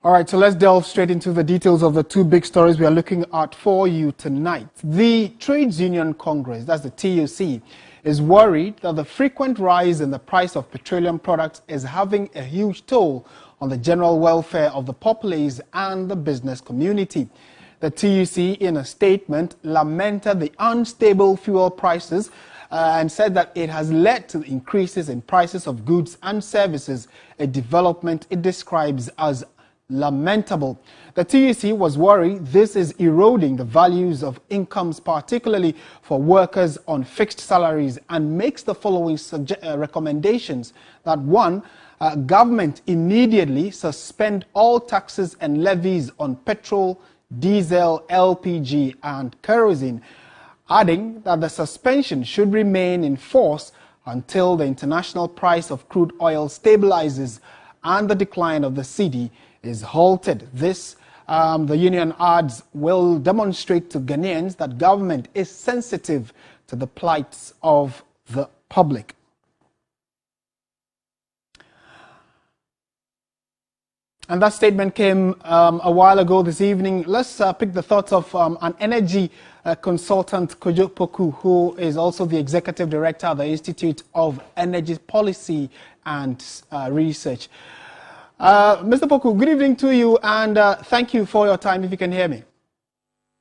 All right, so let's delve straight into the details of the two big stories we are looking at for you tonight. The Trades Union Congress, that's the TUC, is worried that the frequent rise in the price of petroleum products is having a huge toll on the general welfare of the populace and the business community. The TUC, in a statement, lamented the unstable fuel prices and said that it has led to increases in prices of goods and services, a development it describes as lamentable. The TUC was worried this is eroding the values of incomes, particularly for workers on fixed salaries, and makes the following recommendations: that one, government immediately suspend all taxes and levies on petrol, diesel, LPG and kerosene, adding that the suspension should remain in force until the international price of crude oil stabilizes and the decline of the cedi is halted. This, the union adds, will demonstrate to Ghanaians that government is sensitive to the plights of the public. And that statement came a while ago this evening. Let's pick the thoughts of an energy consultant, Kojo Poku, who is also the executive director of the Institute of Energy Policy and Research. Mr. Poku, good evening to you, and thank you for your time, if you can hear me.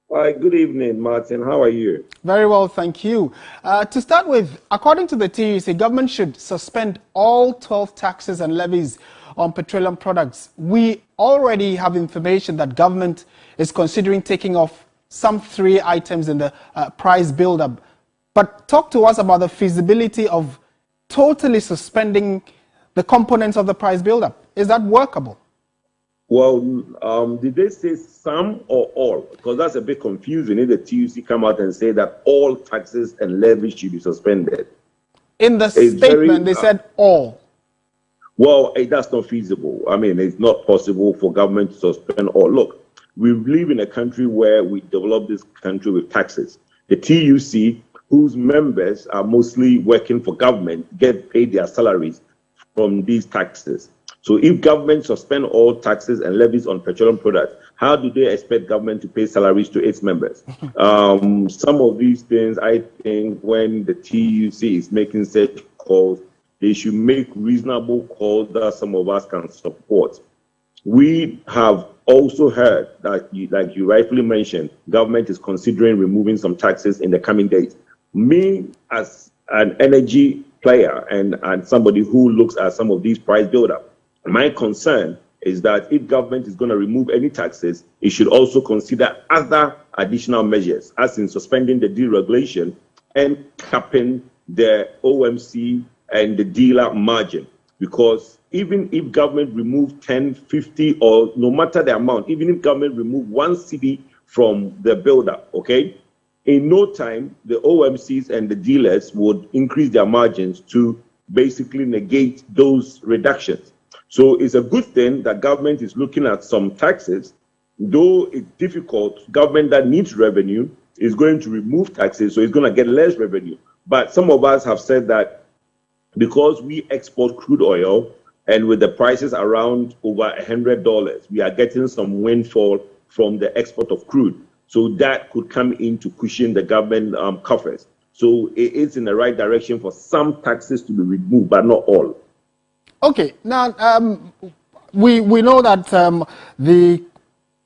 Hi, good evening, Martin. How are you? Very well, thank you. To start with, according to the TUC, government should suspend all 12 taxes and levies on petroleum products. We already have information that government is considering taking off some 3 items in the price build-up. But talk to us about the feasibility of totally suspending the components of the price build-up. Is that workable? Well, did they say some or all? Because that's a bit confusing if the TUC come out and say that all taxes and levies should be suspended. In the statement, they said all. Well, that's not feasible. I mean, it's not possible for government to suspend all. Look, we live in a country where we develop this country with taxes. The TUC, whose members are mostly working for government, get paid their salaries from these taxes. So if government suspend all taxes and levies on petroleum products, how do they expect government to pay salaries to its members? Some of these things, I think, when the TUC is making such calls, they should make reasonable calls that some of us can support. We have also heard that, like you rightfully mentioned, government is considering removing some taxes in the coming days. Me, as an energy player and somebody who looks at some of these price build-up, my concern is that if government is going to remove any taxes, it should also consider other additional measures, as in suspending the deregulation and capping the OMC and the dealer margin. Because even if government remove 10, 50, or no matter the amount, even if government remove 1 cedi from the builder, okay, in no time, the OMCs and the dealers would increase their margins to basically negate those reductions. So it's a good thing that government is looking at some taxes, though it's difficult. Government that needs revenue is going to remove taxes, so it's going to get less revenue. But some of us have said that because we export crude oil and with the prices around over $100, we are getting some windfall from the export of crude. So that could come in to cushion the government coffers. So it is in the right direction for some taxes to be removed, but not all. Okay, now we know that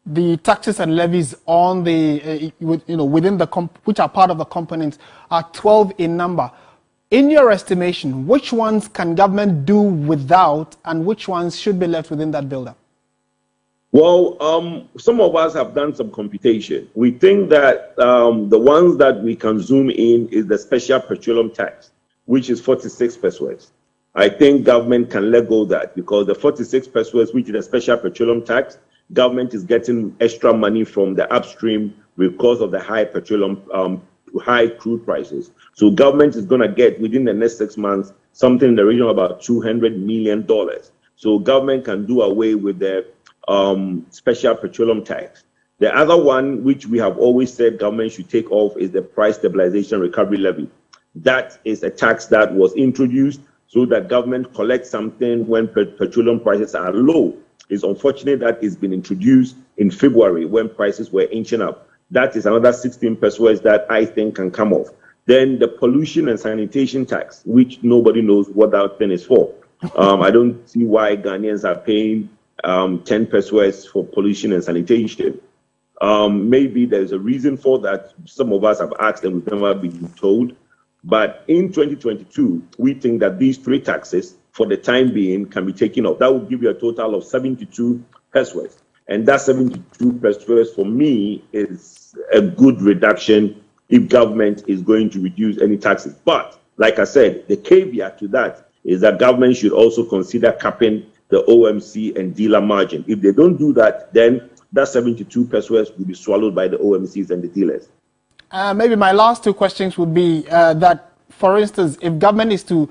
the taxes and levies on the within the which are part of the components are 12 in number. In your estimation, which ones can government do without, and which ones should be left within that buildup? Well, some of us have done some computation. We think that the ones that we can zoom in is the special petroleum tax, which is 46 pesos. I think government can let go of that, because the 46 pesos, which is a special petroleum tax, government is getting extra money from the upstream because of the high petroleum, high crude prices. So government is going to get within the next 6 months something in the region of about $200 million. So government can do away with the special petroleum tax. The other one, which we have always said government should take off, is the price stabilization recovery levy. That is a tax that was introduced so that government collects something when petroleum prices are low. It's unfortunate that it's been introduced in February when prices were inching up. That is another 16 pesos that I think can come off. Then the pollution and sanitation tax, which nobody knows what that thing is for. I don't see why Ghanaians are paying 10 pesos for pollution and sanitation. Maybe there's a reason for that. Some of us have asked and we've never been told. But in 2022, we think that these three taxes, for the time being, can be taken off. That would give you a total of 72 pesos. And that 72 pesos, for me, is a good reduction if government is going to reduce any taxes. But, like I said, the caveat to that is that government should also consider capping the OMC and dealer margin. If they don't do that, then that 72 pesos will be swallowed by the OMCs and the dealers. Maybe my last two questions would be that, for instance, if government is to,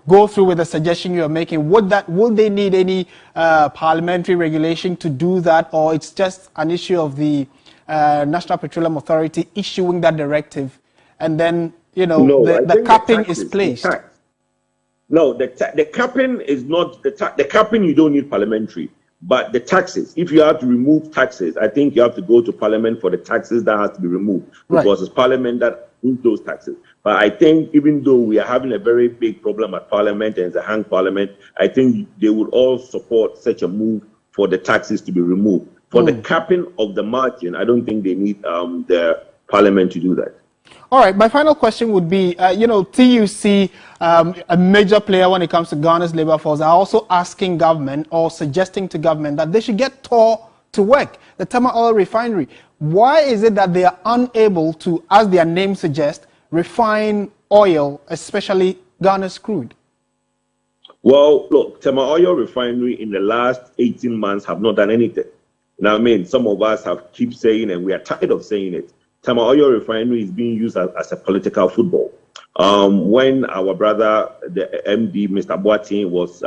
go through with the suggestion you are making, would they need any parliamentary regulation to do that, or it's just an issue of the National Petroleum Authority issuing that directive, and then the capping is placed? No, the capping is not the capping. You don't need parliamentary. But the taxes, if you have to remove taxes, I think you have to go to Parliament for the taxes that has to be removed, because it's Parliament that removes those taxes. But I think even though we are having a very big problem at Parliament and it's a hung Parliament, I think they would all support such a move for the taxes to be removed. For the capping of the margin, I don't think they need the Parliament to do that. All right, my final question would be, TUC, a major player when it comes to Ghana's labor force, are also asking government or suggesting to government that they should get TOR to work, the Tama Oil Refinery. Why is it that they are unable to, as their name suggests, refine oil, especially Ghana's crude? Well, look, Tama Oil Refinery in the last 18 months have not done anything. Now, I mean, some of us keep saying, and we are tired of saying it, Tama Oil Refinery is being used as a political football. When our brother, the MD, Mr. Boateng, was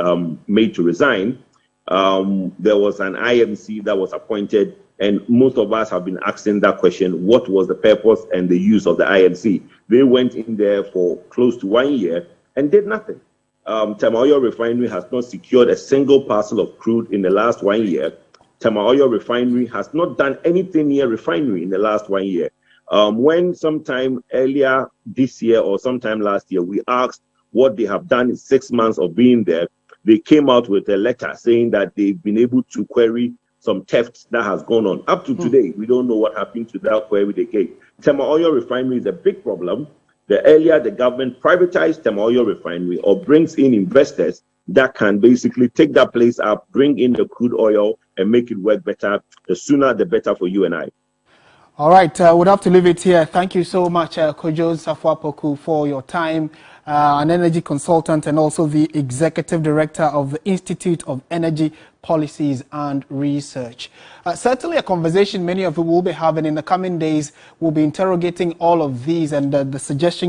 made to resign, there was an IMC that was appointed, and most of us have been asking that question: what was the purpose and the use of the IMC? They went in there for close to 1 year and did nothing. Tama Oil Refinery has not secured a single parcel of crude in the last 1 year. Tama Oil Refinery has not done anything near refinery in the last 1 year. When sometime earlier this year or sometime last year, we asked what they have done in 6 months of being there, they came out with a letter saying that they've been able to query some theft that has gone on. Up to today, we don't know what happened to that query they gave. Tama Oil Refinery is a big problem. The earlier the government privatized Tama Oil Refinery or brings in investors that can basically take that place up, bring in the crude oil and make it work better, the sooner the better for you and I. All right, we'll have to leave it here. Thank you so much, Kojo Safuapoku, for your time, an energy consultant and also the executive director of the Institute of Energy Policies and Research. Certainly a conversation many of you will be having in the coming days. We'll be interrogating all of these and the suggestions